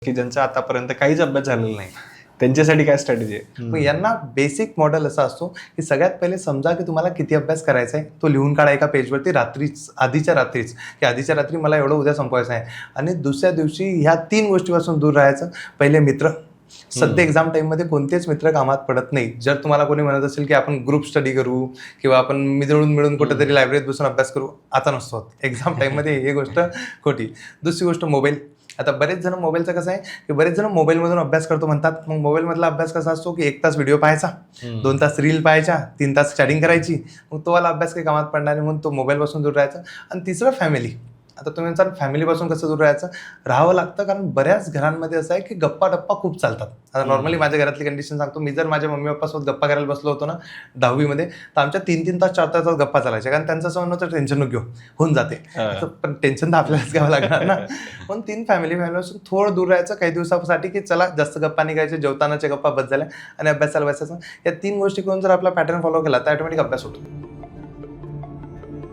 की ज्यांचा आतापर्यंत काहीच अभ्यास झालेला नाही, त्यांच्यासाठी काय स्ट्रॅटेजी आहे? मग यांना बेसिक मॉडेल असा असतो की सगळ्यात पहिले समजा की तुम्हाला किती अभ्यास करायचा आहे, तो लिहून काढा एका पेजवरती आधीच्या रात्रीच की आधीच्या रात्री मला एवढं उद्या संपवायचं आहे. आणि दुसऱ्या दिवशी ह्या 3 गोष्टीपासून दूर राहायचं. पहिले मित्र, सध्या एक्झाम टाईममध्ये कोणतेच मित्र कामात पडत नाही. जर तुम्हाला कोणी म्हणत असेल की आपण ग्रुप स्टडी करू किंवा आपण मिळून कुठेतरी लायब्ररीत बसून अभ्यास करू, आता नसतो. एक्झाम टाईममध्ये ही गोष्ट खोटी. दुसरी गोष्ट मोबाईल. आता बरेच जण मोबाईलचं कसं आहे की बरेच जण मोबाईलमधून अभ्यास करतो म्हणतात. मग मोबाईलमधला अभ्यास कसा असतो की 1 तास व्हिडिओ पाहायचा, 2 तास रील पाहायच्या, 3 तास चॅटिंग करायची. मग तो वाला अभ्यास काही कामात पडणार नाही, म्हणून तो मोबाईलपासून दूर राहायचा. आणि तिसरं फॅमिली. आता तुम्ही म्हणता फॅमिलीपासून कसं दूर राहावं लागतं, कारण बऱ्याच घरांमध्ये असं आहे की गप्पा खूप चालतात. आता नॉर्मली माझ्या घरातली कंडिशन सांगतो. मी जर माझ्या मम्मी पप्पासोबत गप्पा करायला बसलो होतो ना 10वी तर आमच्या 3-3 तास 4 तास गप्पा चालायच्या, कारण त्यांचं असं म्हणणं होतं टेन्शन नको घेऊ, होऊन जाते. पण टेन्शन तर आपल्यालाच घ्यावं लागणार ना. म्हणून 3 फॅमिलीपासून थोडं दूर राहायचं काही दिवसासाठी, की चला जास्त गप्पा नाही करायच्या, जेवतानाच्या गप्पा बस झाल्या आणि अभ्यासाला बसायचं. या 3 गोष्टी करून जर आपला पॅटर्न फॉलो केला तर ऑटोमॅटिक अभ्यास होतो.